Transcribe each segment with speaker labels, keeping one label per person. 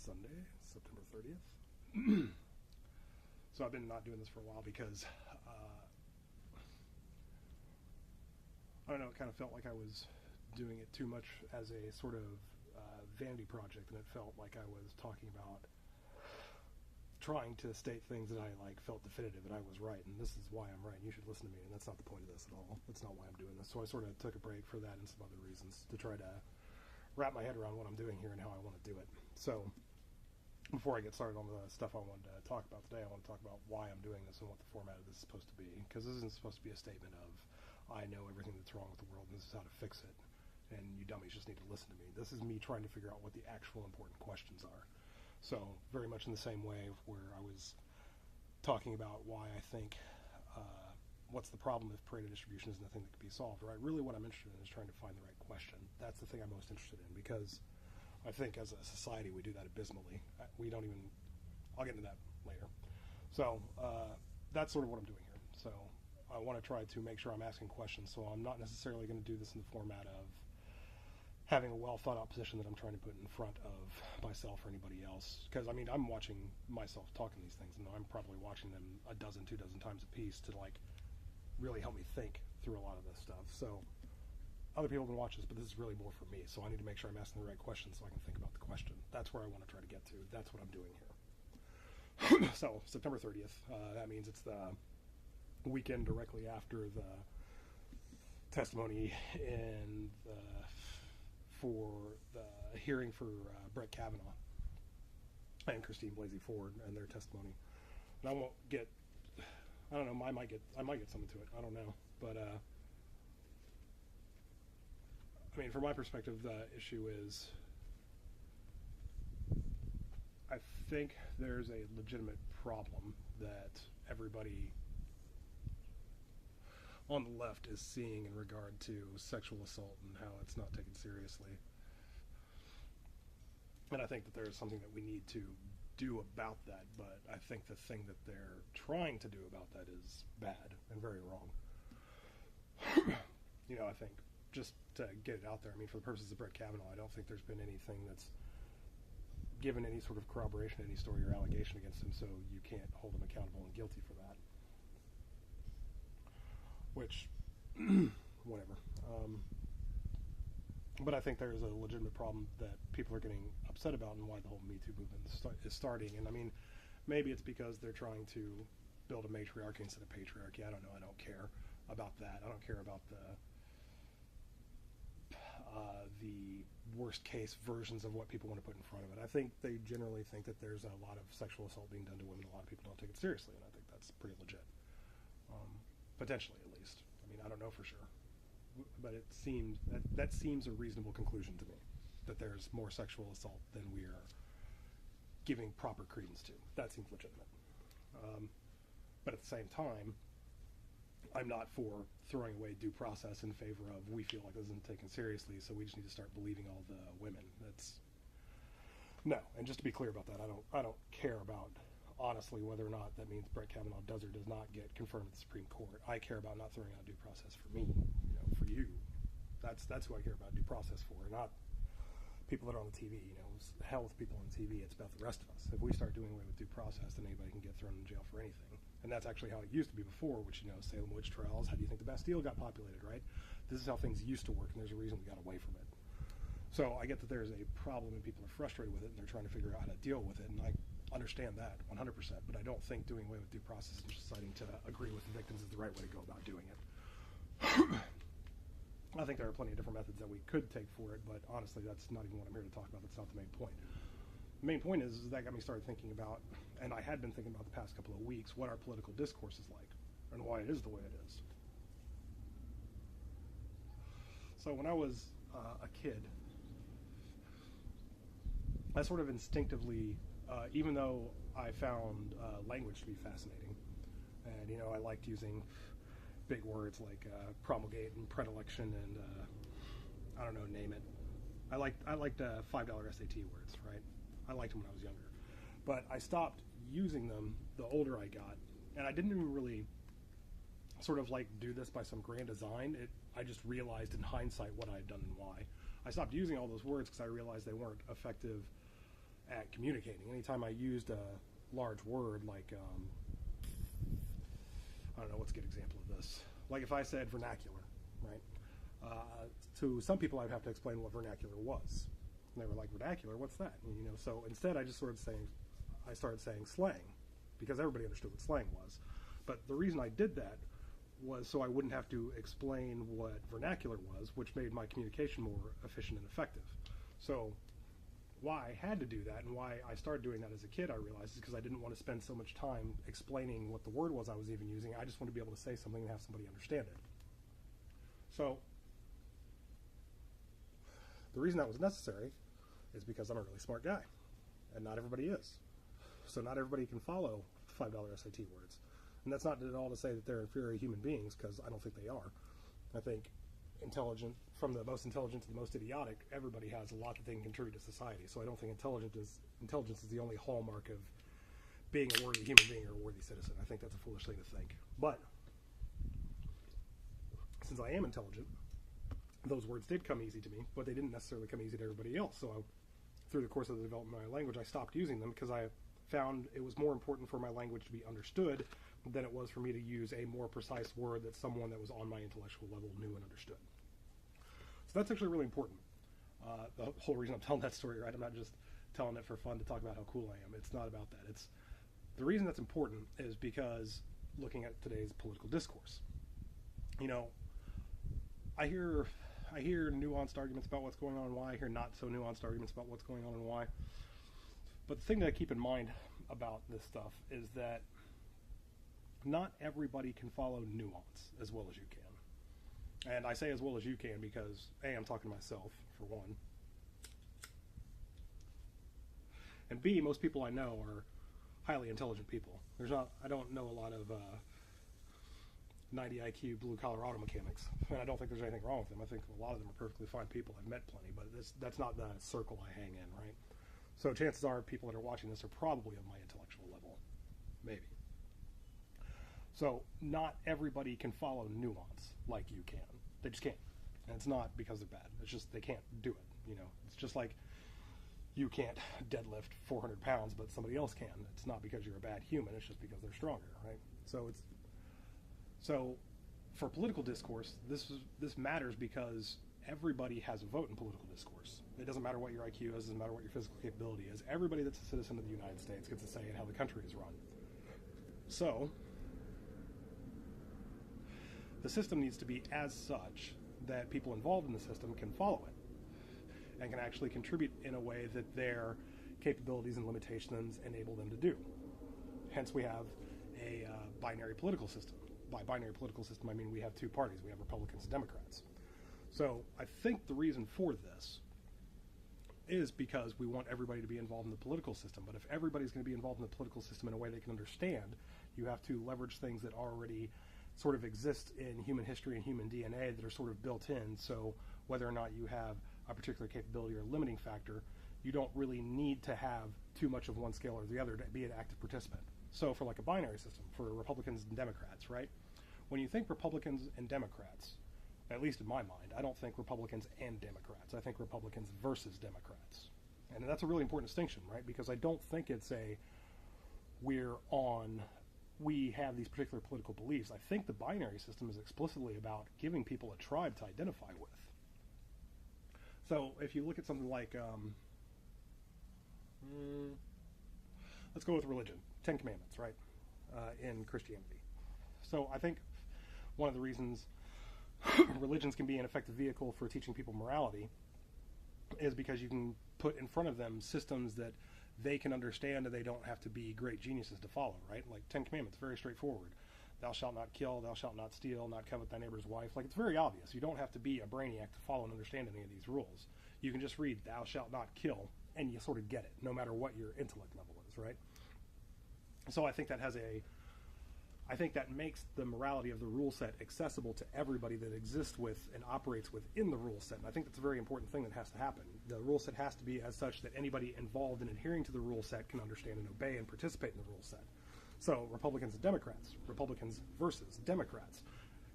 Speaker 1: Sunday, September 30th. So I've been not doing this for a while because, I don't know, it kind of felt like I was doing it too much as a sort of vanity project, and it felt like I was talking about trying to state things that I felt definitive that I was right, and this is why I'm right, and you should listen to me, and that's not the point of this at all. That's not why I'm doing this. So I sort of took a break for that and some other reasons to try to wrap my head around what I'm doing here and how I want to do it. So before I get started on the stuff I wanted to talk about today, I want to talk about why I'm doing this and what the format of this is supposed to be, because this isn't supposed to be a statement of I know everything that's wrong with the world and this is how to fix it, and you dummies just need to listen to me. This is me trying to figure out what the actual important questions are. So very much in the same way where I was talking about why I think what's the problem if Pareto distribution isn't a thing that can be solved, right? Really what I'm interested in is trying to find the right question. That's the thing I'm most interested in, because I think as a society we do that abysmally. We don't even, I'll get into that later. So that's sort of what I'm doing here. So I want to try to make sure I'm asking questions, so I'm not necessarily going to do this in the format of having a well thought out position that I'm trying to put in front of myself or anybody else. Because I mean, I'm watching myself talking these things, and I'm probably watching them a dozen, 2 dozen times a piece to really help me think through a lot of this stuff. So other people can watch this, but this is really more for me. So I need to make sure I'm asking the right questions so I can think about the question. That's where I want to try to get to. That's what I'm doing here. So September 30th, that means it's the weekend directly after the testimony for the hearing for Brett Kavanaugh and Christine Blasey Ford and their testimony. And I won't get, I don't know, I might get some into it. I don't know. But, I mean, from my perspective, the issue is I think there's a legitimate problem that everybody on the left is seeing in regard to sexual assault and how it's not taken seriously. And I think that there is something that we need to do about that, but I think the thing that they're trying to do about that is bad and very wrong. I think just to get it out there, I mean, for the purposes of Brett Kavanaugh, I don't think there's been anything that's given any sort of corroboration, any story or allegation against him, so you can't hold him accountable and guilty for that. Which, whatever. But I think there is a legitimate problem that people are getting upset about and why the whole Me Too movement is starting. And I mean, maybe it's because they're trying to build a matriarchy instead of patriarchy. I don't know. I don't care about that. I don't care about the worst case versions of what people want to put in front of it. I think they generally think that there's a lot of sexual assault being done to women. A lot of people don't take it seriously, and I think that's pretty legit. Potentially, at least. I mean, I don't know for sure. But it seems that seems a reasonable conclusion to me, that there's more sexual assault than we are giving proper credence to. That seems legitimate. But at the same time, I'm not for throwing away due process in favor of we feel like this isn't taken seriously, so we just need to start believing all the women. That's no. And just to be clear about that, I don't care about honestly whether or not that means Brett Kavanaugh does or does not get confirmed at the Supreme Court. I care about not throwing out due process for me, for you. That's who I care about due process for, not people that are on the TV. Hell with people on the TV. It's about the rest of us. If we start doing away with due process, then anybody can get thrown in jail for anything. And that's actually how it used to be before, which, Salem witch trials. How do you think the Bastille got populated, right? This is how things used to work, and there's a reason we got away from it. So I get that there's a problem and people are frustrated with it, and they're trying to figure out how to deal with it, and I understand that 100%, but I don't think doing away with due process and just deciding to agree with the victims is the right way to go about doing it. I think there are plenty of different methods that we could take for it, but honestly, that's not even what I'm here to talk about. That's not the main point. The main point is that got me started thinking about, and I had been thinking about the past couple of weeks, what our political discourse is like and why it is the way it is. So when I was a kid, I sort of instinctively, even though I found language to be fascinating, and I liked using big words like promulgate and predilection and I don't know, name it. I liked $5 SAT words, right? I liked them when I was younger, but I stopped using them the older I got, and I didn't even really sort of do this by some grand design. I just realized in hindsight what I had done and why. I stopped using all those words because I realized they weren't effective at communicating. Anytime I used a large word like, I don't know, what's a good example of this? Like if I said vernacular, right? To some people I'd have to explain what vernacular was. And they were like, vernacular, what's that? And, so instead I started saying slang, because everybody understood what slang was. But the reason I did that was so I wouldn't have to explain what vernacular was, which made my communication more efficient and effective. So why I had to do that and why I started doing that as a kid, I realized, is because I didn't want to spend so much time explaining what the word was I was even using. I just wanted to be able to say something and have somebody understand it. So the reason that was necessary is because I'm a really smart guy, and not everybody is. So not everybody can follow $5 SAT words. And that's not at all to say that they're inferior human beings, because I don't think they are. I think intelligent, from the most intelligent to the most idiotic, everybody has a lot that they can contribute to society. So I don't think intelligence is the only hallmark of being a worthy human being or a worthy citizen. I think that's a foolish thing to think. But since I am intelligent, those words did come easy to me, but they didn't necessarily come easy to everybody else. So through the course of the development of my language, I stopped using them because I found it was more important for my language to be understood than it was for me to use a more precise word that someone that was on my intellectual level knew and understood. So that's actually really important. The whole reason I'm telling that story, right? I'm not just telling it for fun to talk about how cool I am. It's not about that. It's the reason that's important is because looking at today's political discourse, I hear nuanced arguments about what's going on and why. I hear not so nuanced arguments about what's going on and why. But the thing that I keep in mind about this stuff is that not everybody can follow nuance as well as you can. And I say as well as you can because, A, I'm talking to myself, for one. And B, most people I know are highly intelligent people. I don't know a lot of 90 IQ blue-collar auto mechanics, and I don't think there's anything wrong with them. I think a lot of them are perfectly fine people. I've met plenty, but that's not the circle I hang in, right? So chances are people that are watching this are probably of my intellectual level, maybe. So not everybody can follow nuance like you can. They just can't. And it's not because they're bad. It's just they can't do it. It's just like you can't deadlift 400 pounds, but somebody else can. It's not because you're a bad human. It's just because they're stronger, right? So for political discourse, this matters because everybody has a vote in political discourse. It doesn't matter what your IQ is. It doesn't matter what your physical capability is. Everybody that's a citizen of the United States gets a say in how the country is run. So the system needs to be as such that people involved in the system can follow it and can actually contribute in a way that their capabilities and limitations enable them to do. Hence, we have a binary political system. By binary political system, I mean we have two parties. We have Republicans and Democrats. So I think the reason for this is because we want everybody to be involved in the political system. But if everybody's going to be involved in the political system in a way they can understand, you have to leverage things that already sort of exist in human history and human DNA that are sort of built in. So whether or not you have a particular capability or limiting factor, you don't really need to have too much of one scale or the other to be an active participant. So for like a binary system, for Republicans and Democrats, right? When you think Republicans and Democrats, at least in my mind, I don't think Republicans and Democrats. I think Republicans versus Democrats. And that's a really important distinction, right? Because I don't think it's we have these particular political beliefs. I think the binary system is explicitly about giving people a tribe to identify with. So if you look at something like, let's go with religion, 10 Commandments, right, in Christianity. So I think one of the reasons religions can be an effective vehicle for teaching people morality is because you can put in front of them systems that they can understand and they don't have to be great geniuses to follow, right? Like 10 Commandments, very straightforward. Thou shalt not kill, thou shalt not steal, not covet thy neighbor's wife. Like, it's very obvious. You don't have to be a brainiac to follow and understand any of these rules. You can just read thou shalt not kill and you sort of get it, no matter what your intellect level is, right? So I think that makes the morality of the rule set accessible to everybody that exists with and operates within the rule set. And I think that's a very important thing that has to happen. The rule set has to be as such that anybody involved in adhering to the rule set can understand and obey and participate in the rule set. So Republicans and Democrats, Republicans versus Democrats.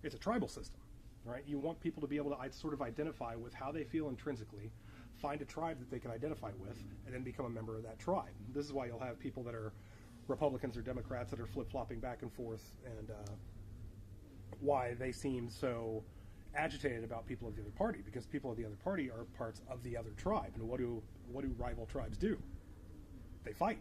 Speaker 1: It's a tribal system, right? You want people to be able to sort of identify with how they feel intrinsically, find a tribe that they can identify with, and then become a member of that tribe. This is why you'll have people that are Republicans or Democrats that are flip-flopping back and forth, and why they seem so agitated about people of the other party, because people of the other party are parts of the other tribe. And what do rival tribes do? They fight,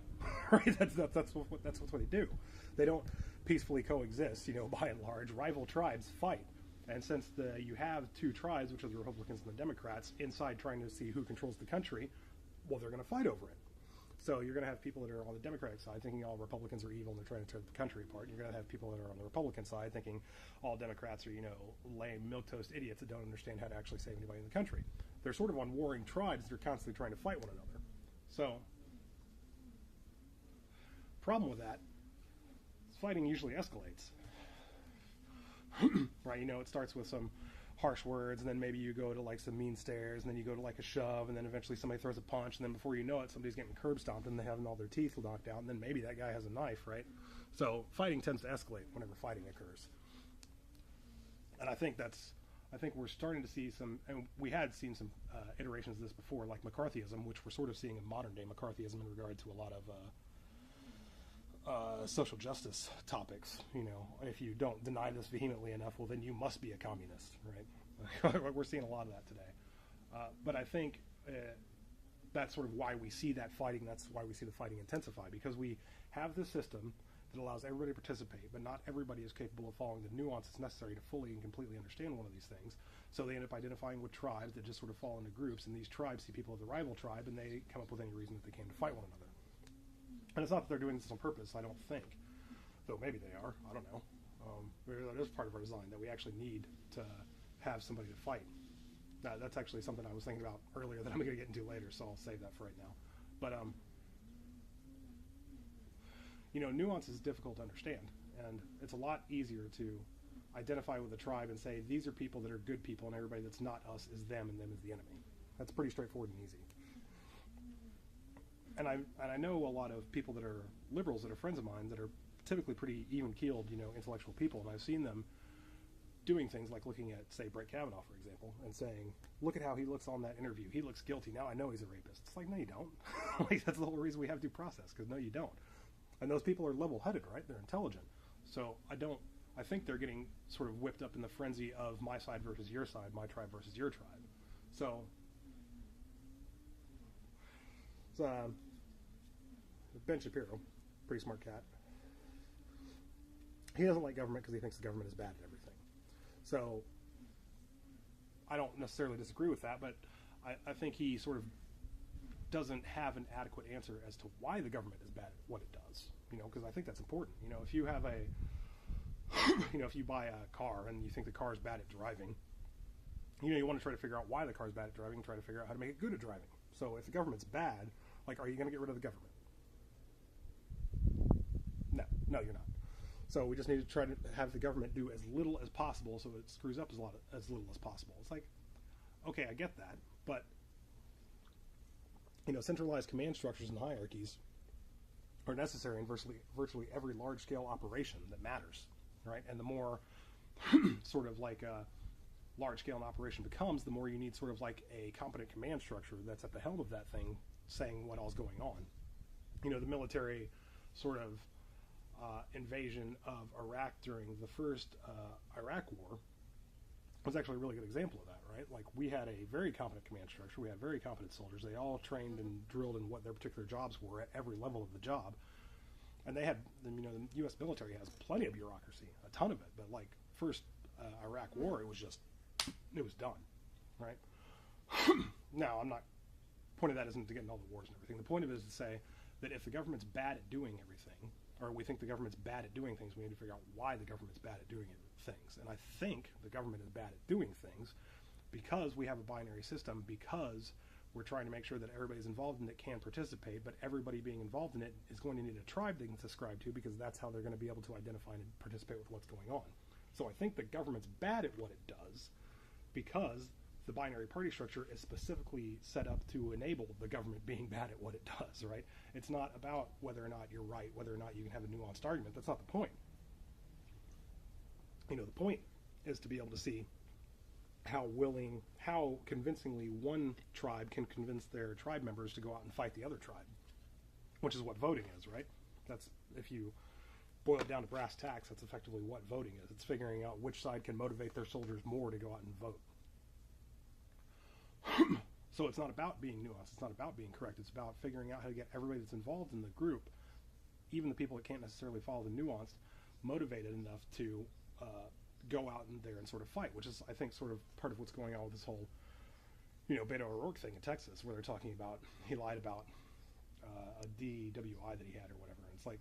Speaker 1: right? That's what they do. They don't peacefully coexist, by and large. Rival tribes fight. And since you have two tribes, which are the Republicans and the Democrats, inside trying to see who controls the country, well, they're going to fight over it. So you're going to have people that are on the Democratic side thinking all Republicans are evil and they're trying to tear the country apart. You're going to have people that are on the Republican side thinking all Democrats are, lame, milquetoast idiots that don't understand how to actually save anybody in the country. They're sort of on warring tribes that are constantly trying to fight one another. So, problem with that is fighting usually escalates. Right? It starts with some harsh words, and then maybe you go to like some mean stares, and then you go to like a shove, and then eventually somebody throws a punch, and then before you know it, somebody's getting curb stomped and they have all their teeth knocked out, and then maybe that guy has a knife, right? So fighting tends to escalate whenever fighting occurs. And I think we're starting to see some, and we had seen some iterations of this before, like McCarthyism, which we're sort of seeing a modern day McCarthyism in regard to a lot of social justice topics. If you don't deny this vehemently enough, well, then you must be a communist, right? We're seeing a lot of that today. But I think that's sort of why we see that fighting. That's why we see the fighting intensify, because we have this system that allows everybody to participate, but not everybody is capable of following the nuances necessary to fully and completely understand one of these things. So they end up identifying with tribes that just sort of fall into groups, and these tribes see people of the rival tribe, and they come up with any reason that they can to fight one another. And it's not that they're doing this on purpose, I don't think. Though maybe they are, I don't know. That is part of our design, that we actually need to have somebody to fight. Now, that's actually something I was thinking about earlier that I'm going to get into later, so I'll save that for right now. But, nuance is difficult to understand, and it's a lot easier to identify with a tribe and say, these are people that are good people, and everybody that's not us is them, and them is the enemy. That's pretty straightforward and easy. And I know a lot of people that are liberals that are friends of mine that are typically pretty even-keeled, intellectual people, and I've seen them doing things like looking at, say, Brett Kavanaugh, for example, and saying, look at how he looks on that interview. He looks guilty. Now I know he's a rapist. It's like, no, you don't. Like, that's the whole reason we have due process, because no, you don't. And those people are level-headed, right? They're intelligent. So I think they're getting sort of whipped up in the frenzy of my side versus your side, my tribe versus your tribe. So Ben Shapiro, pretty smart cat. He doesn't like government because he thinks the government is bad at everything. So I don't necessarily disagree with that, but I think he sort of doesn't have an adequate answer as to why the government is bad at what it does. Because I think that's important. If you have if you buy a car and you think the car is bad at driving, you want to try to figure out why the car is bad at driving and try to figure out how to make it good at driving. So if the government's bad, like, are you going to get rid of the government? No, you're not. So we just need to try to have the government do as little as possible so it screws up as little as possible. It's like, okay, I get that, but centralized command structures and hierarchies are necessary in virtually every large-scale operation that matters, right? And the more sort of like a large-scale an operation becomes, the more you need sort of like a competent command structure that's at the helm of that thing saying what all's going on. The military sort of invasion of Iraq during the first Iraq War was actually a really good example of that, right? Like, we had a very competent command structure. We had very competent soldiers. They all trained and drilled in what their particular jobs were at every level of the job. And they had, the U.S. military has plenty of bureaucracy, a ton of it. But, like, first Iraq War, it was done, right? Now, point of that isn't to get into all the wars and everything. The point of it is to say that if the government's bad at doing everything, or we think the government's bad at doing things, we need to figure out why the government's bad at doing things. And I think the government is bad at doing things because we have a binary system, because we're trying to make sure that everybody's involved in it can participate, but everybody being involved in it is going to need a tribe they can subscribe to, because that's how they're going to be able to identify and participate with what's going on. So I think the government's bad at what it does because the binary party structure is specifically set up to enable the government being bad at what it does, right? It's not about whether or not you're right, whether or not you can have a nuanced argument. That's not the point. The point is to be able to see how convincingly one tribe can convince their tribe members to go out and fight the other tribe, which is what voting is, right? That's, if you boil it down to brass tacks, that's effectively what voting is. It's figuring out which side can motivate their soldiers more to go out and vote. So it's not about being nuanced. It's not about being correct. It's about figuring out how to get everybody that's involved in the group, even the people that can't necessarily follow the nuance, motivated enough to go out in there and sort of fight, which is, I think, sort of part of what's going on with this whole, Beto O'Rourke thing in Texas, where they're talking about he lied about a DWI that he had or whatever. And it's like,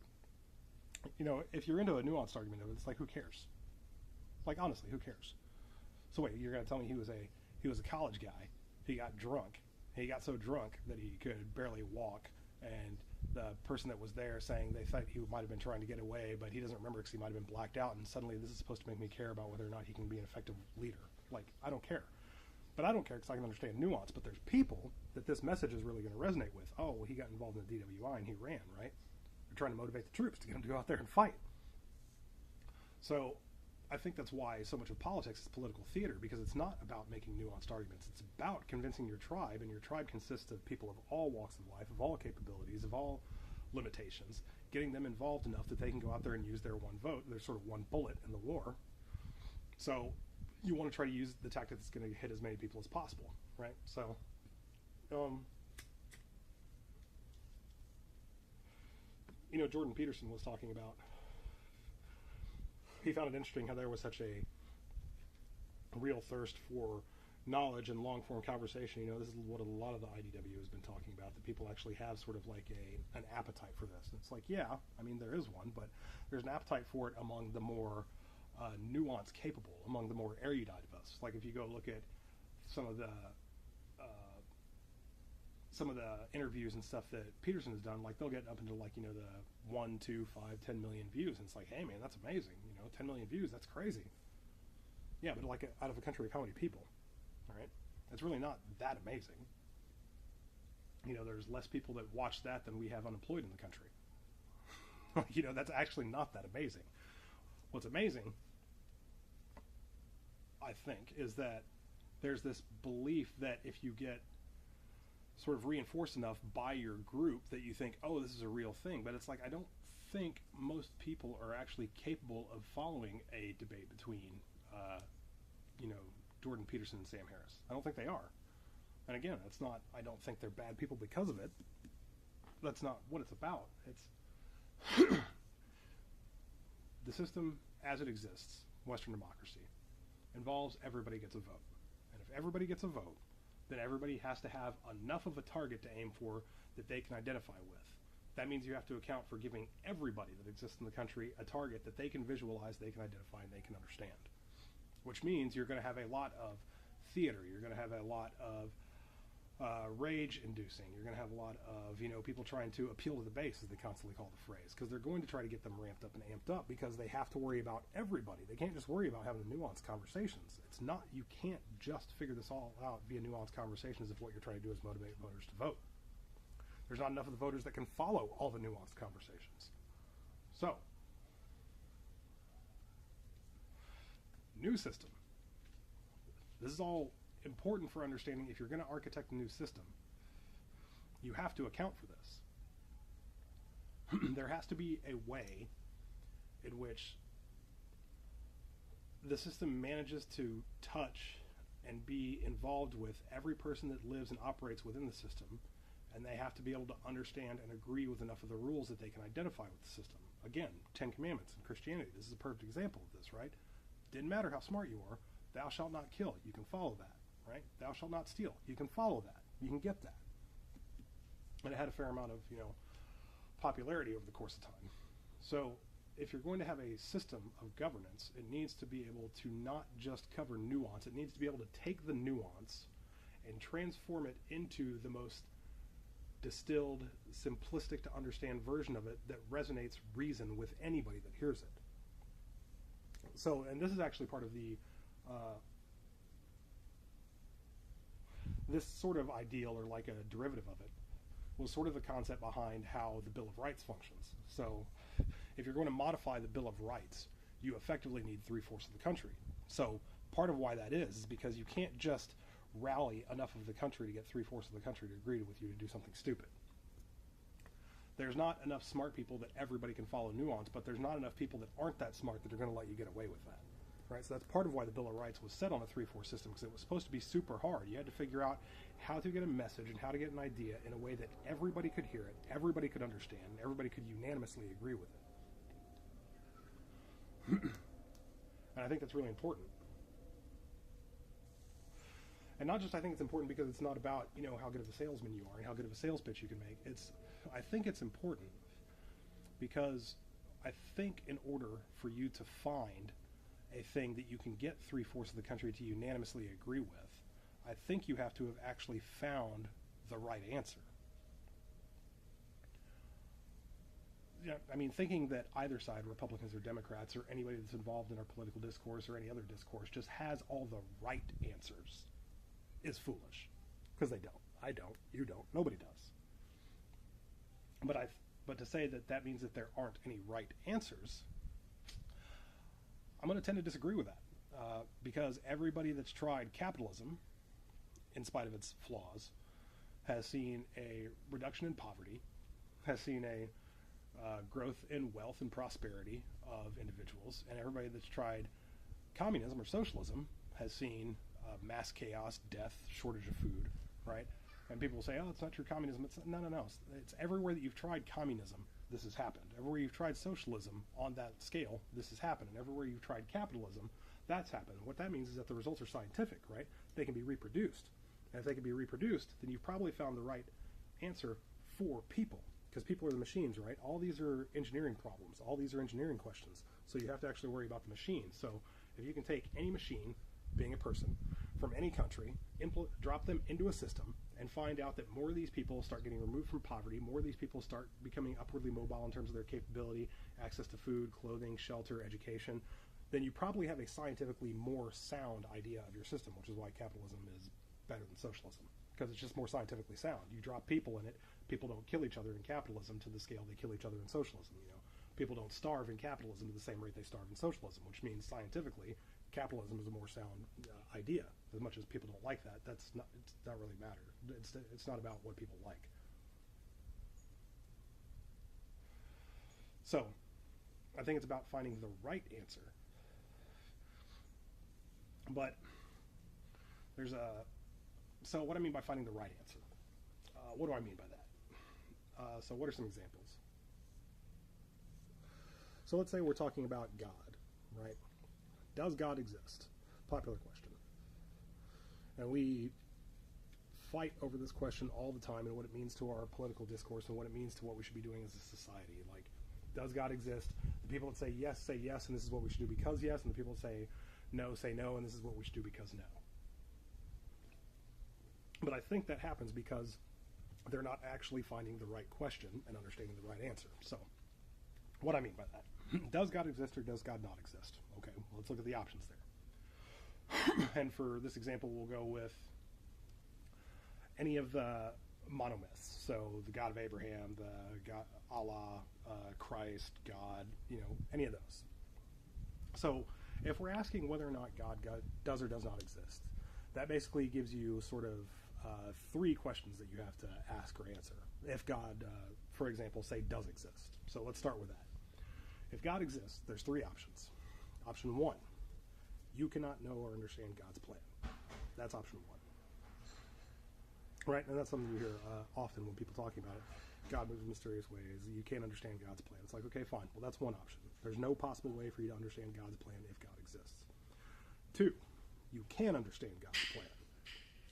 Speaker 1: if you're into a nuanced argument of it, it's like, who cares? Like, honestly, who cares? So wait, you're going to tell me he was a college guy. He got drunk. He got so drunk that he could barely walk, and the person that was there saying they thought he might have been trying to get away, but he doesn't remember because he might have been blacked out, and suddenly this is supposed to make me care about whether or not he can be an effective leader. Like, I don't care. But I don't care because I can understand nuance, but there's people that this message is really going to resonate with. Oh, well, he got involved in the DWI and he ran, right? They're trying to motivate the troops to get him to go out there and fight. So I think that's why so much of politics is political theater, because it's not about making nuanced arguments. It's about convincing your tribe, and your tribe consists of people of all walks of life, of all capabilities, of all limitations, getting them involved enough that they can go out there and use their one vote, their sort of one bullet in the war. So you want to try to use the tactic that's going to hit as many people as possible, right? So, Jordan Peterson was talking about, he found it interesting how there was such a real thirst for knowledge and long-form conversation. This is what a lot of the IDW has been talking about, that people actually have sort of like an appetite for this. And it's like, yeah, I mean, there is one, but there's an appetite for it among the more nuance capable, among the more erudite of us. Like, if you go look at some of the interviews and stuff that Peterson has done, like, they'll get up into the 1, 2, 5, 10 million views, and it's like, hey man, that's amazing. 10 million views, that's crazy. Yeah, but like, out of a country of how many people? All right, it's really not that amazing. There's less people that watch that than we have unemployed in the country. That's actually not that amazing. What's amazing, I think, is that there's this belief that if you get sort of reinforced enough by your group that you think, oh, this is a real thing. But it's like, I don't think most people are actually capable of following a debate between, Jordan Peterson and Sam Harris. I don't think they are. And again, it's not, I don't think they're bad people because of it. That's not what it's about. It's the system as it exists, Western democracy, involves everybody gets a vote. And if everybody gets a vote, then everybody has to have enough of a target to aim for that they can identify with. That means you have to account for giving everybody that exists in the country a target that they can visualize, they can identify, and they can understand. Which means you're going to have a lot of theater. You're going to have a lot of rage-inducing. You're going to have a lot of, people trying to appeal to the base, as they constantly call the phrase, because they're going to try to get them ramped up and amped up because they have to worry about everybody. They can't just worry about having nuanced conversations. It's not, you can't just figure this all out via nuanced conversations if what you're trying to do is motivate voters to vote. There's not enough of the voters that can follow all the nuanced conversations. So, new system. This is all important for understanding. If you're going to architect a new system, you have to account for this. There has to be a way in which the system manages to touch and be involved with every person that lives and operates within the system, and they have to be able to understand and agree with enough of the rules that they can identify with the system. Again, 10 Commandments in Christianity. This is a perfect example of this, right? Didn't matter how smart you are. Thou shalt not kill. You can follow that, right? Thou shalt not steal. You can follow that. You can get that. And it had a fair amount of, popularity over the course of time. So if you're going to have a system of governance, it needs to be able to not just cover nuance. It needs to be able to take the nuance and transform it into the most distilled, simplistic to understand version of it that resonates reason with anybody that hears it. So, and this is actually part of the this sort of ideal, or like a derivative of it, was sort of the concept behind how the Bill of Rights functions. So if you're going to modify the Bill of Rights, you effectively need 3/4 of the country. So part of why that is because you can't just rally enough of the country to get 3/4 of the country to agree with you to do something stupid. There's not enough smart people that everybody can follow nuance, but there's not enough people that aren't that smart that are going to let you get away with that. Right? So that's part of why the Bill of Rights was set on a 3/4 system, because it was supposed to be super hard. You had to figure out how to get a message and how to get an idea in a way that everybody could hear it, everybody could understand, and everybody could unanimously agree with it. And I think that's really important. And not just I think it's important because it's not about, how good of a salesman you are and how good of a sales pitch you can make. I think it's important because I think in order for you to find a thing that you can get 3/4 of the country to unanimously agree with, I think you have to have actually found the right answer. Yeah, I mean, thinking that either side, Republicans or Democrats, or anybody that's involved in our political discourse or any other discourse, just has all the right answers is foolish. Because they don't. I don't. You don't. Nobody does. But to say that means that there aren't any right answers, I'm going to tend to disagree with that. Because everybody that's tried capitalism, in spite of its flaws, has seen a reduction in poverty, has seen a growth in wealth and prosperity of individuals, and everybody that's tried communism or socialism has seen mass chaos, death, shortage of food, right? And people will say, oh, it's not true communism. No. It's everywhere that you've tried communism, this has happened. Everywhere you've tried socialism on that scale, this has happened. And everywhere you've tried capitalism, that's happened. What that means is that the results are scientific, right? They can be reproduced. And if they can be reproduced, then you've probably found the right answer for people. Because people are the machines, right? All these are engineering problems. All these are engineering questions. So you have to actually worry about the machine. So if you can take any machine, being a person, from any country, drop them into a system, and find out that more of these people start getting removed from poverty, more of these people start becoming upwardly mobile in terms of their capability, access to food, clothing, shelter, education, then you probably have a scientifically more sound idea of your system, which is why capitalism is better than socialism, because it's just more scientifically sound. You drop people in it, people don't kill each other in capitalism to the scale they kill each other in socialism. People don't starve in capitalism to the same rate they starve in socialism, which means scientifically capitalism is a more sound idea. As much as people don't like that, it's not really matter. It's not about what people like. So I think it's about finding the right answer. But so what I mean by finding the right answer, what do I mean by that? So what are some examples? So let's say we're talking about God, right? Does God exist? Popular question. And we fight over this question all the time and what it means to our political discourse and what it means to what we should be doing as a society. Like, does God exist? The people that say yes, and this is what we should do because yes, and the people that say no, and this is what we should do because no. But I think that happens because they're not actually finding the right question and understanding the right answer. So, what I mean by that. Does God exist or does God not exist? Okay, well, let's look at the options there. And for this example, we'll go with any of the monomyths. So the God of Abraham, the God, Allah, Christ, God, any of those. So if we're asking whether or not God does or does not exist, that basically gives you sort of three questions that you have to ask or answer. If God, for example, say does exist. So let's start with that. If God exists, there's three options. Option one, you cannot know or understand God's plan. That's option one. Right? And that's something you hear often when people talking about it. God moves in mysterious ways. You can't understand God's plan. It's like, okay, fine. Well, that's one option. There's no possible way for you to understand God's plan if God exists. Two, you can understand God's plan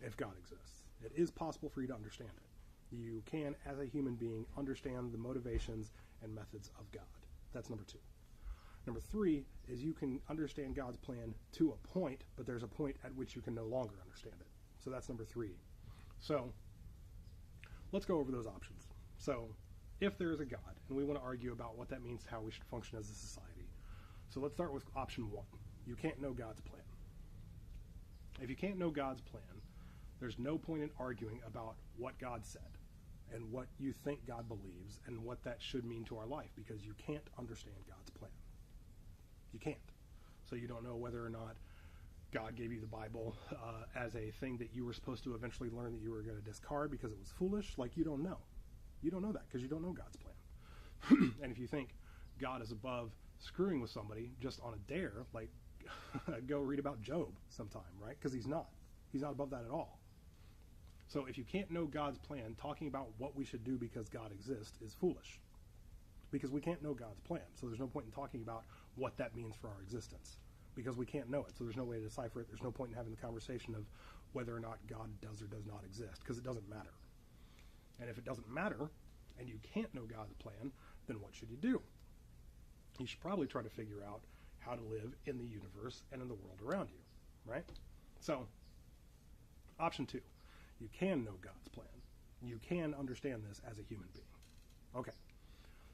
Speaker 1: if God exists. It is possible for you to understand it. You can, as a human being, understand the motivations and methods of God. That's number two. Number three is you can understand God's plan to a point, but there's a point at which you can no longer understand it. So that's number three. So let's go over those options. So if there is a God, and we want to argue about what that means, how we should function as a society. So let's start with option one. You can't know God's plan. If you can't know God's plan, there's no point in arguing about what God said and what you think God believes and what that should mean to our life, because you can't understand God's plan. You can't. So you don't know whether or not God gave you the Bible as a thing that you were supposed to eventually learn that you were going to discard because it was foolish. Like, you don't know. You don't know that because you don't know God's plan. And if you think God is above screwing with somebody just on a dare, like, go read about Job sometime, right? Because he's not. He's not above that at all. So if you can't know God's plan, talking about what we should do because God exists is foolish. Because we can't know God's plan. So there's no point in talking about what that means for our existence. Because we can't know it. So there's no way to decipher it. There's no point in having the conversation of whether or not God does or does not exist. Because it doesn't matter. And if it doesn't matter, and you can't know God's plan, then what should you do? You should probably try to figure out how to live in the universe and in the world around you. Right? So, option 2. You can know God's plan. You can understand this as a human being. Okay.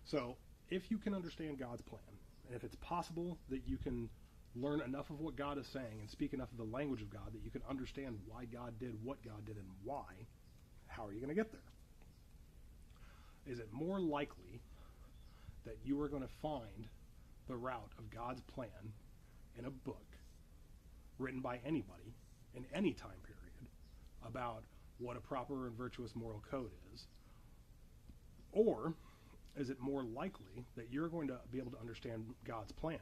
Speaker 1: So, if you can understand God's plan, and if it's possible that you can learn enough of what God is saying and speak enough of the language of God that you can understand why God did what God did and why, how are you going to get there? Is it more likely that you are going to find the route of God's plan in a book written by anybody in any time period about what a proper and virtuous moral code is? Or is it more likely that you're going to be able to understand God's plan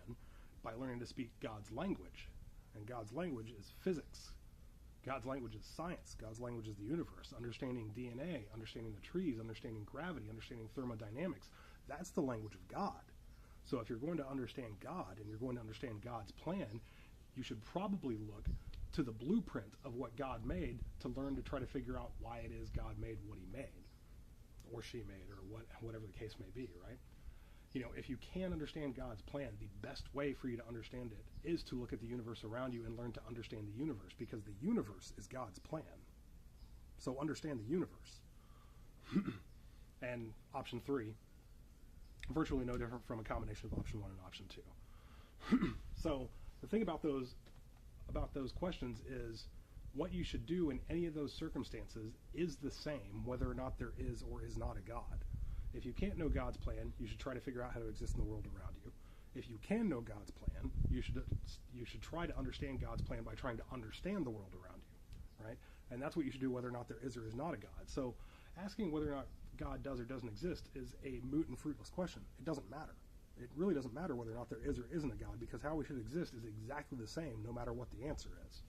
Speaker 1: by learning to speak God's language? And God's language is physics. God's language is science. God's language is the universe. Understanding DNA, understanding the trees, understanding gravity, understanding thermodynamics. That's the language of God. So if you're going to understand God and you're going to understand God's plan, you should probably look to the blueprint of what God made to learn to try to figure out why it is God made what he made, or she made, or whatever the case may be, right? You know, if you can understand God's plan, the best way for you to understand it is to look at the universe around you and learn to understand the universe, because the universe is God's plan. So understand the universe. And option 3, virtually no different from a combination of option 1 and option 2. So the thing about those questions is what you should do in any of those circumstances is the same whether or not there is or is not a God. If you can't know God's plan, you should try to figure out how to exist in the world around you. If you can know God's plan, you should try to understand God's plan by trying to understand the world around you, right? And that's what you should do whether or not there is or is not a God. So asking whether or not God does or doesn't exist is a moot and fruitless question. It doesn't matter. It really doesn't matter whether or not there is or isn't a God, because how we should exist is exactly the same no matter what the answer is.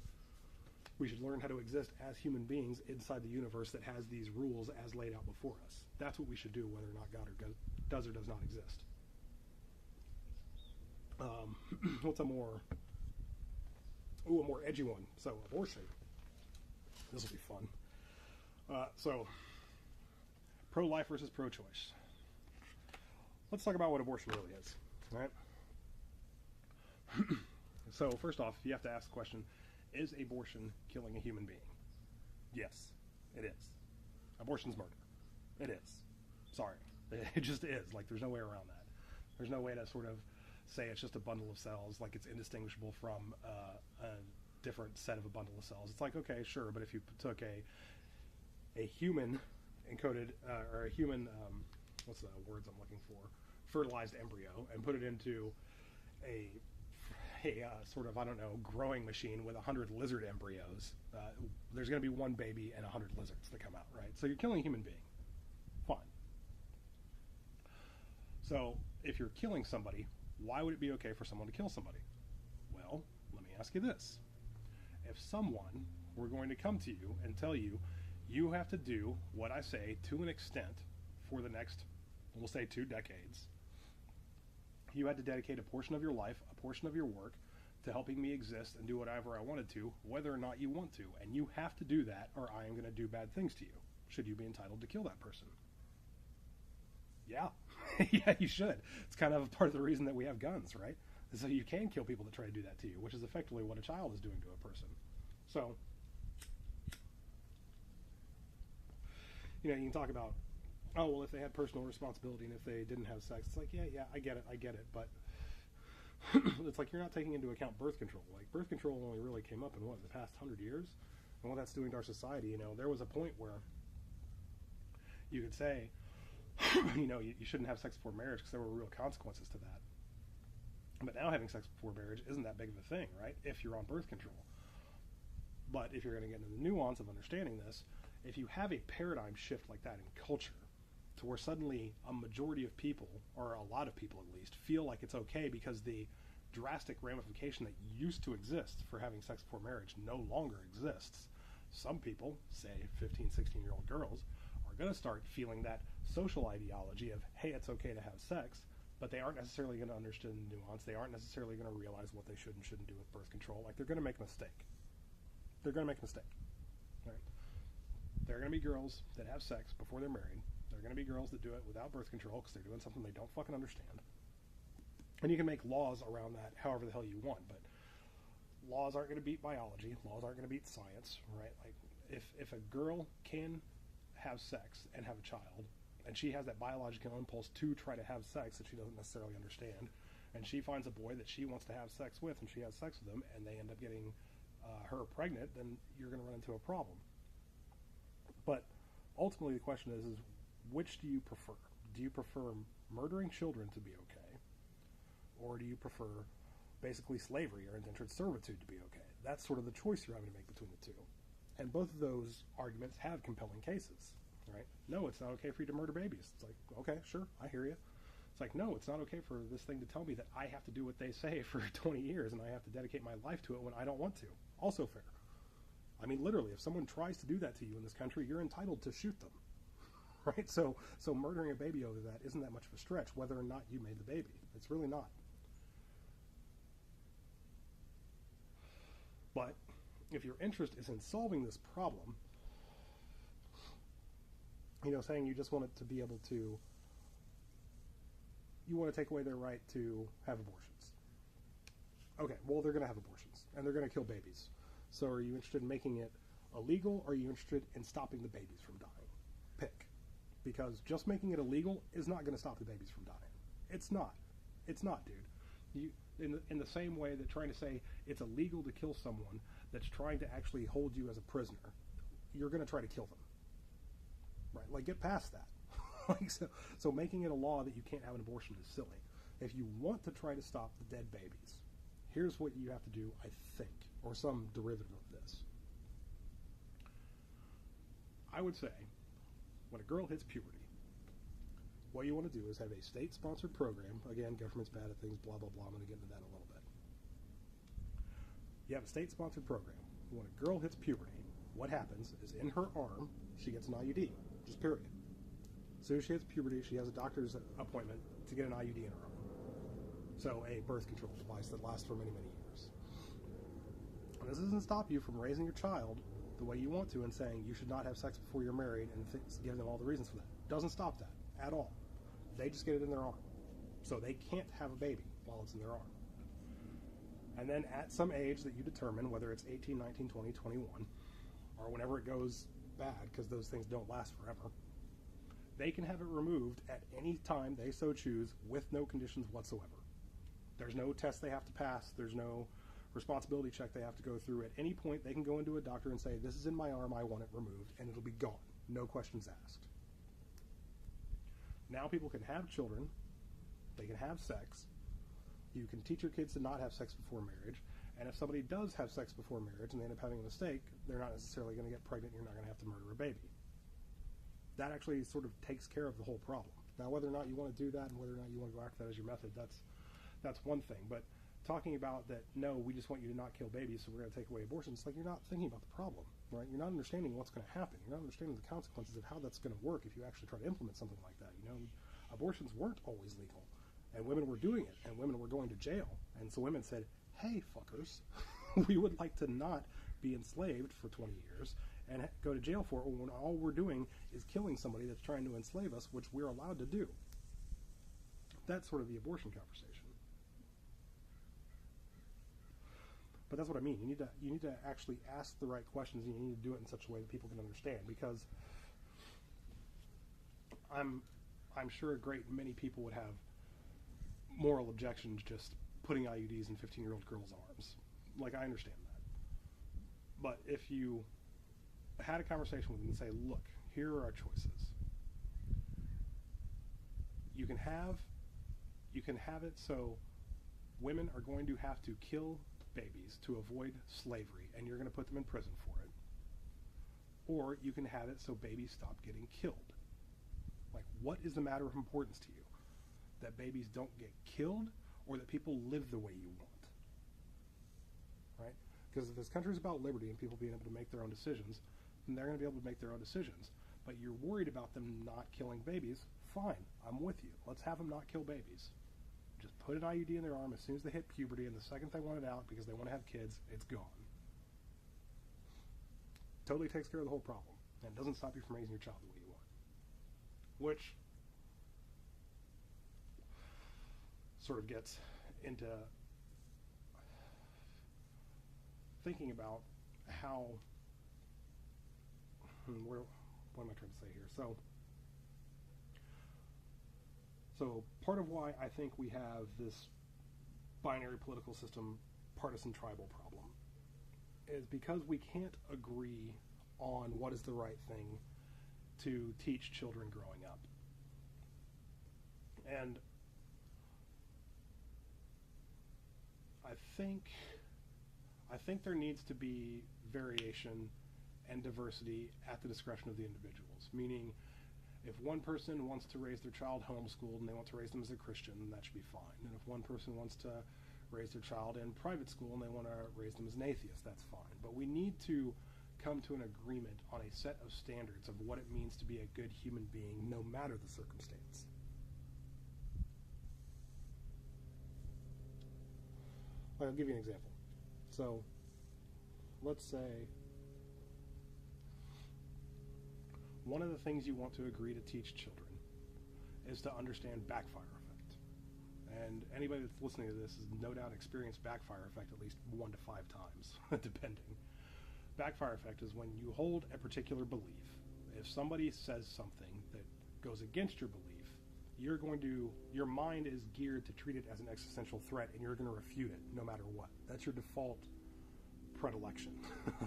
Speaker 1: We should learn how to exist as human beings inside the universe that has these rules as laid out before us. That's what we should do whether or not God does or does not exist. What's a more edgy one? So, abortion. This will be fun. So, pro-life versus pro-choice. Let's talk about what abortion really is, all right? So, first off, you have to ask the question, is abortion killing a human being? Yes, it is. Abortion's murder. It is. Sorry. It just is. Like, there's no way around that. There's no way to sort of say it's just a bundle of cells, like it's indistinguishable from a different set of a bundle of cells. It's like, okay, sure, but if you took a human encoded, or a human, what's the words I'm looking for, fertilized embryo, and put it into a sort of, I don't know, growing machine with 100 lizard embryos, there's going to be one baby and 100 lizards that come out, right? So you're killing a human being. Fine. So if you're killing somebody, why would it be okay for someone to kill somebody? Well, let me ask you this. If someone were going to come to you and tell you, you have to do what I say to an extent for the next, we'll say 2 decades, you had to dedicate a portion of your life, a portion of your work, to helping me exist and do whatever I wanted to, whether or not you want to. And you have to do that, or I am going to do bad things to you. Should you be entitled to kill that person? Yeah. Yeah, you should. It's kind of part of the reason that we have guns, right? So you can kill people that try to do that to you, which is effectively what a child is doing to a person. So, you know, you can talk about, oh, well, if they had personal responsibility and if they didn't have sex, it's like, yeah, I get it, but it's like you're not taking into account birth control. Like, birth control only really came up in, the past 100 years? And what that's doing to our society, you know, there was a point where you could say, you know, you shouldn't have sex before marriage because there were real consequences to that. But now having sex before marriage isn't that big of a thing, right? If you're on birth control. But if you're going to get into the nuance of understanding this, if you have a paradigm shift like that in culture, to where suddenly a majority of people, or a lot of people at least, feel like it's okay because the drastic ramification that used to exist for having sex before marriage no longer exists. Some people, say 15, 16-year-old girls, are going to start feeling that social ideology of, hey, it's okay to have sex, but they aren't necessarily going to understand the nuance. They aren't necessarily going to realize what they should and shouldn't do with birth control. Like, they're going to make a mistake. They're going to make a mistake. Right? There are going to be girls that have sex before they're married. There are going to be girls that do it without birth control because they're doing something they don't fucking understand. And you can make laws around that however the hell you want, but laws aren't going to beat biology. Laws aren't going to beat science, right? Like, if a girl can have sex and have a child, and she has that biological impulse to try to have sex that she doesn't necessarily understand, and she finds a boy that she wants to have sex with, and she has sex with him, and they end up getting her pregnant, then you're going to run into a problem. But ultimately the question is which do you prefer? Do you prefer murdering children to be okay? Or do you prefer basically slavery or indentured servitude to be okay? That's sort of the choice you're having to make between the two. And both of those arguments have compelling cases, right? No, it's not okay for you to murder babies. It's like, okay, sure, I hear you. It's like, no, it's not okay for this thing to tell me that I have to do what they say for 20 years and I have to dedicate my life to it when I don't want to. Also fair. I mean, literally, if someone tries to do that to you in this country, you're entitled to shoot them, right? So murdering a baby over that isn't that much of a stretch, whether or not you made the baby. It's really not. But if your interest is in solving this problem, saying you just want it to be able to, you want to take away their right to have abortions. Okay, well, they're going to have abortions, and they're going to kill babies. So are you interested in making it illegal, or are you interested in stopping the babies from dying? Pick. Because just making it illegal is not going to stop the babies from dying. It's not. It's not, dude. In the same way that trying to say it's illegal to kill someone that's trying to actually hold you as a prisoner, you're going to try to kill them. Right? Like, get past that. So making it a law that you can't have an abortion is silly. If you want to try to stop the dead babies, here's what you have to do, I think, or some derivative of this. I would say, when a girl hits puberty, what you want to do is have a state-sponsored program. Again, government's bad at things, blah, blah, blah. I'm going to get into that in a little bit. You have a state-sponsored program. When a girl hits puberty, what happens is in her arm, she gets an IUD, just period. As soon as she hits puberty, she has a doctor's appointment to get an IUD in her arm. So a birth control device that lasts for many, many years. And this doesn't stop you from raising your child the way you want to and saying you should not have sex before you're married and giving them all the reasons for that. Doesn't stop that at all. They just get it in their arm. So they can't have a baby while it's in their arm. And then at some age that you determine, whether it's 18, 19, 20, 21, or whenever it goes bad, because those things don't last forever, they can have it removed at any time they so choose with no conditions whatsoever. There's no test they have to pass. There's no responsibility check they have to go through. At any point, they can go into a doctor and say, this is in my arm, I want it removed, and it'll be gone. No questions asked. Now people can have children. They can have sex. You can teach your kids to not have sex before marriage. And if somebody does have sex before marriage and they end up having a mistake, they're not necessarily going to get pregnant. You're not going to have to murder a baby. That actually sort of takes care of the whole problem. Now, whether or not you want to do that and whether or not you want to go after that as your method, that's one thing. But talking about that, no, we just want you to not kill babies, so we're going to take away abortions, it's like you're not thinking about the problem, right? You're not understanding what's going to happen. You're not understanding the consequences of how that's going to work if you actually try to implement something like that. Abortions weren't always legal, and women were doing it, and women were going to jail. And so women said, hey, fuckers, we would like to not be enslaved for 20 years and go to jail for it when all we're doing is killing somebody that's trying to enslave us, which we're allowed to do. That's sort of the abortion conversation. But that's what I mean. You need to actually ask the right questions, and you need to do it in such a way that people can understand. Because I'm sure a great many people would have moral objections just putting IUDs in 15-year-old girls' arms. Like, I understand that. But if you had a conversation with them and say, look, here are our choices. You can have it so women are going to have to kill babies to avoid slavery, and you're going to put them in prison for it. Or you can have it so babies stop getting killed. Like, what is the matter of importance to you? That babies don't get killed, or that people live the way you want? Right? Because if this country is about liberty and people being able to make their own decisions, then they're going to be able to make their own decisions. But you're worried about them not killing babies, fine, I'm with you. Let's have them not kill babies. Just put an IUD in their arm as soon as they hit puberty, and the second they want it out because they want to have kids, it's gone. Totally takes care of the whole problem, and doesn't stop you from raising your child the way you want. Which sort of gets into thinking about how, what am I trying to say here? So part of why I think we have this binary political system, partisan tribal problem, is because we can't agree on what is the right thing to teach children growing up. And I think there needs to be variation and diversity at the discretion of the individuals. Meaning, if one person wants to raise their child homeschooled and they want to raise them as a Christian, then that should be fine. And if one person wants to raise their child in private school and they want to raise them as an atheist, that's fine. But we need to come to an agreement on a set of standards of what it means to be a good human being, no matter the circumstance. I'll give you an example. So, let's say one of the things you want to agree to teach children is to understand backfire effect. And anybody that's listening to this has no doubt experienced backfire effect at least 1 to 5 times, depending. Backfire effect is when you hold a particular belief. If somebody says something that goes against your belief, your mind is geared to treat it as an existential threat, and you're going to refute it no matter what. That's your default predilection.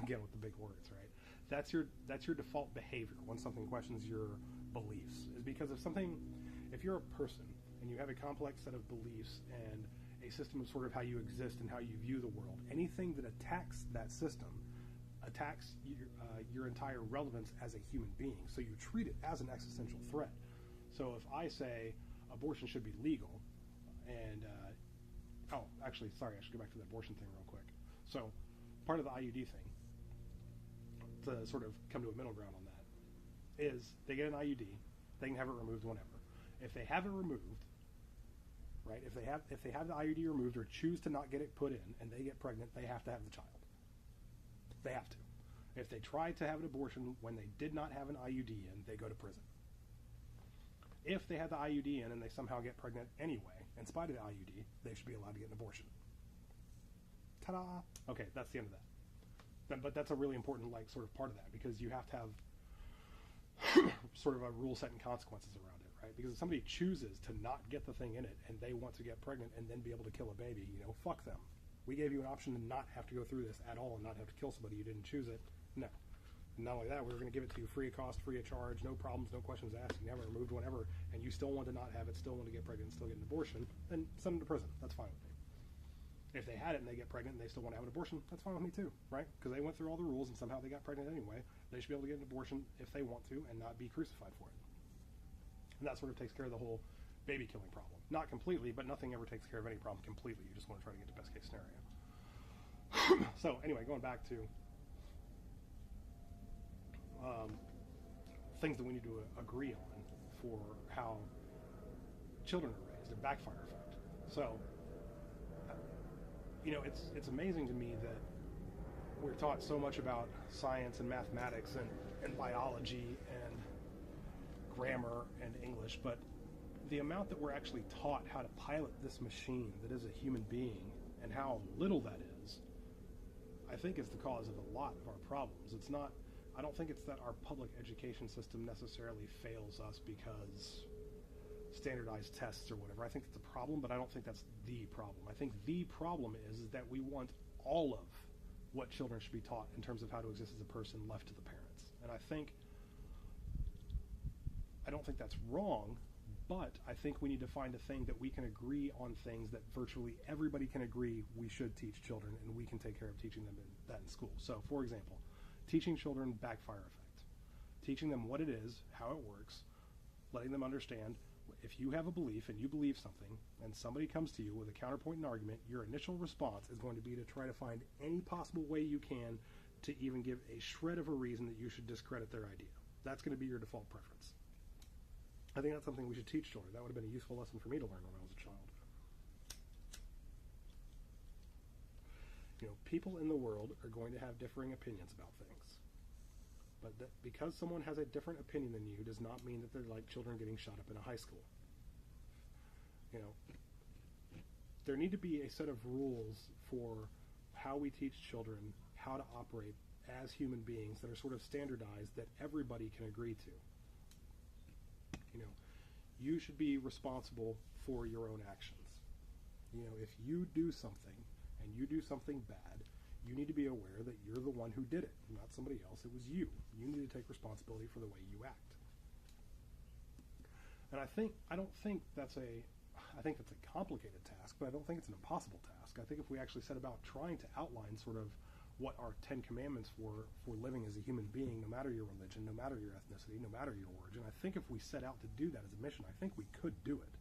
Speaker 1: Again, with the big words, right? That's your default behavior when something questions your beliefs. Is because if you're a person and you have a complex set of beliefs and a system of sort of how you exist and how you view the world, anything that attacks that system attacks your entire relevance as a human being. So you treat it as an existential threat. So if I say abortion should be legal, and actually, sorry, I should go back to the abortion thing real quick. So part of the IUD thing, to sort of come to a middle ground on that, is they get an IUD, they can have it removed whenever. If they have it removed, right? If they have the IUD removed or choose to not get it put in, and they get pregnant, they have to have the child. They have to. If they try to have an abortion when they did not have an IUD in, they go to prison. If they had the IUD in and they somehow get pregnant anyway, in spite of the IUD, they should be allowed to get an abortion. Ta-da! Okay, that's the end of that. But that's a really important sort of part of that, because you have to have sort of a rule set and consequences around it, right? Because if somebody chooses to not get the thing in it and they want to get pregnant and then be able to kill a baby, fuck them. We gave you an option to not have to go through this at all and not have to kill somebody. You didn't choose it. No. And not only that, we're going to give it to you free of cost, free of charge, no problems, no questions asked. You can have it removed whenever, and you still want to not have it, still want to get pregnant, still get an abortion, then send them to prison. That's fine with me. If they had it and they get pregnant and they still want to have an abortion, that's fine with me too, right? Because they went through all the rules and somehow they got pregnant anyway. They should be able to get an abortion if they want to and not be crucified for it. And that sort of takes care of the whole baby killing problem. Not completely, but nothing ever takes care of any problem completely. You just want to try to get the best case scenario. So anyway, going back to things that we need to agree on for how children are raised, a backfire effect. So, it's amazing to me that we're taught so much about science and mathematics and biology and grammar and English, but the amount that we're actually taught how to pilot this machine that is a human being and how little that is, I think is the cause of a lot of our problems. I don't think it's that our public education system necessarily fails us because standardized tests or whatever. I think that's a problem, but I don't think that's the problem. I think the problem is that we want all of what children should be taught in terms of how to exist as a person left to the parents. And I don't think that's wrong, But I think we need to find a thing that we can agree on things that virtually everybody can agree we should teach children, and we can take care of teaching them that in school. So, for example, teaching children backfire effect. Teaching them what it is, how it works, letting them understand if you have a belief and you believe something and somebody comes to you with a counterpoint and argument, your initial response is going to be to try to find any possible way you can to even give a shred of a reason that you should discredit their idea. That's going to be your default preference. I think that's something we should teach children. That would have been a useful lesson for me to learn when I was a child. You know, people in the world are going to have differing opinions about things. But because someone has a different opinion than you does not mean that they're like children getting shot up in a high school. You know, there need to be a set of rules for how we teach children how to operate as human beings that are sort of standardized that everybody can agree to. You know, you should be responsible for your own actions. You know, if you do something and you do something bad, you need to be aware that you're the one who did it, not somebody else. It was you. You need to take responsibility for the way you act. And I think that's a complicated task, but I don't think it's an impossible task. I think if we actually set about trying to outline sort of what are 10 commandments for living as a human being, no matter your religion, no matter your ethnicity, no matter your origin, I think if we set out to do that as a mission, I think we could do it.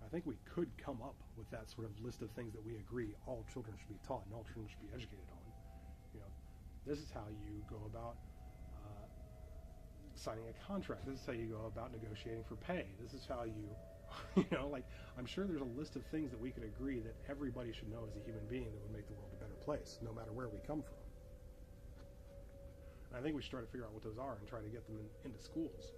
Speaker 1: I think we could come up with that sort of list of things that we agree all children should be taught and all children should be educated on. You know, this is how you go about signing a contract. This is how you go about negotiating for pay. This is how you, you know, like, I'm sure there's a list of things that we could agree that everybody should know as a human being that would make the world a better place, no matter where we come from. And I think we should try to figure out what those are and try to get them into schools.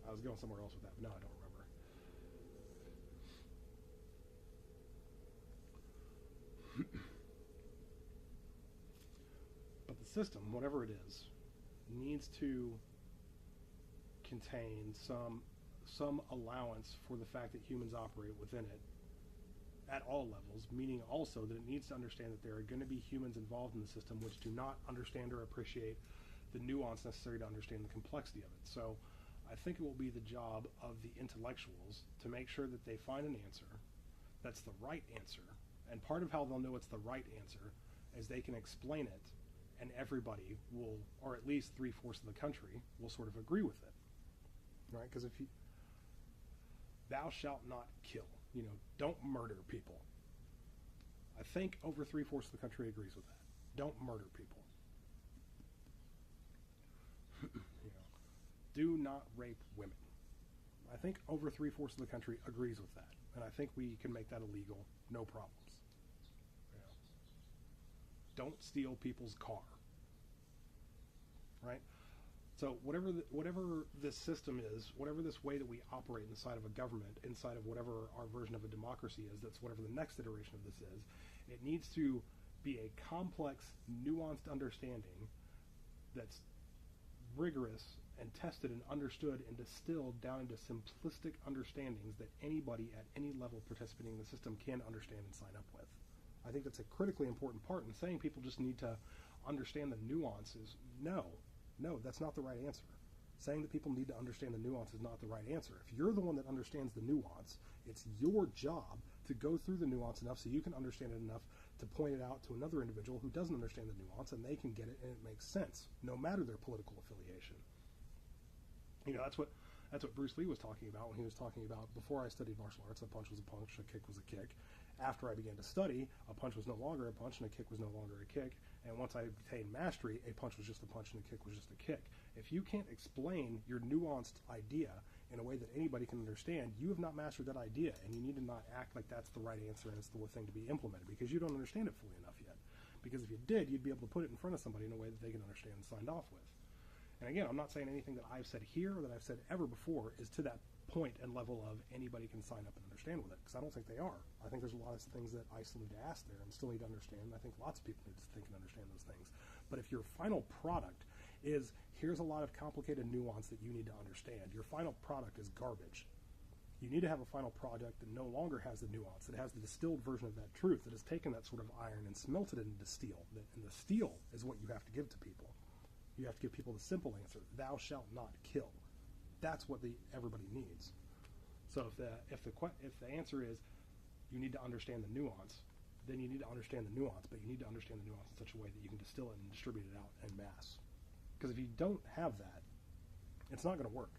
Speaker 1: I was going somewhere else with that, but no, I don't remember. But the system, whatever it is, needs to contain some allowance for the fact that humans operate within it at all levels, meaning also that it needs to understand that there are going to be humans involved in the system which do not understand or appreciate the nuance necessary to understand the complexity of it. So I think it will be the job of the intellectuals to make sure that they find an answer that's the right answer. And part of how they'll know it's the right answer is they can explain it, and everybody will, or at least 3/4 of the country, will sort of agree with it. Right? Because if you, thou shalt not kill, you know, don't murder people. I think over 3/4 of the country agrees with that. Don't murder people. You know, do not rape women. I think over 3/4 of the country agrees with that, and I think we can make that illegal, no problems. You know, don't steal people's car. Right? So whatever this system is, whatever this way that we operate inside of a government, inside of whatever our version of a democracy is, that's whatever the next iteration of this is, it needs to be a complex, nuanced understanding that's rigorous and tested and understood and distilled down into simplistic understandings that anybody at any level participating in the system can understand and sign up with. I think that's a critically important part, and saying people just need to understand the nuances, no, that's not the right answer. Saying that people need to understand the nuance is not the right answer. If you're the one that understands the nuance, it's your job to go through the nuance enough so you can understand it enough to point it out to another individual who doesn't understand the nuance, and they can get it and it makes sense, no matter their political affiliation. You know, that's what Bruce Lee was talking about when he was talking about, before I studied martial arts, a punch was a punch, a kick was a kick. After I began to study, a punch was no longer a punch and a kick was no longer a kick. And once I attained mastery, a punch was just a punch and a kick was just a kick. If you can't explain your nuanced idea in a way that anybody can understand, you have not mastered that idea, and you need to not act like that's the right answer and it's the thing to be implemented, because you don't understand it fully enough yet. Because if you did, you'd be able to put it in front of somebody in a way that they can understand and signed off with. And again, I'm not saying anything that I've said here or that I've said ever before is to that point and level of anybody can sign up and understand with it, because I don't think they are. I think there's a lot of things that I still need to ask there and still need to understand. I think lots of people need to think and understand those things. But if your final product is, here's a lot of complicated nuance that you need to understand, your final product is garbage. You need to have a final product that no longer has the nuance, that has the distilled version of that truth, that has taken that sort of iron and smelted it into steel. And the steel is what you have to give to people. You have to give people the simple answer: "Thou shalt not kill." That's what everybody needs. So if the answer is you need to understand the nuance, then you need to understand the nuance, but you need to understand the nuance in such a way that you can distill it and distribute it out en masse. Because if you don't have that, it's not going to work.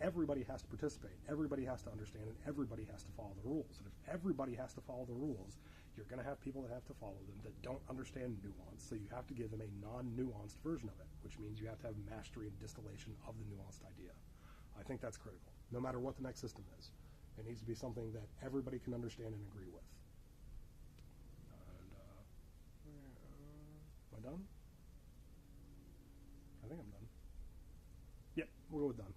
Speaker 1: Everybody has to participate, everybody has to understand, and everybody has to follow the rules. And if everybody has to follow the rules, you're going to have people that have to follow them that don't understand nuance, so you have to give them a non-nuanced version of it, which means you have to have mastery and distillation of the nuanced idea. I think that's critical, no matter what the next system is. It needs to be something that everybody can understand and agree with. And, am I done? I think I'm done. Yep, we'll go with done.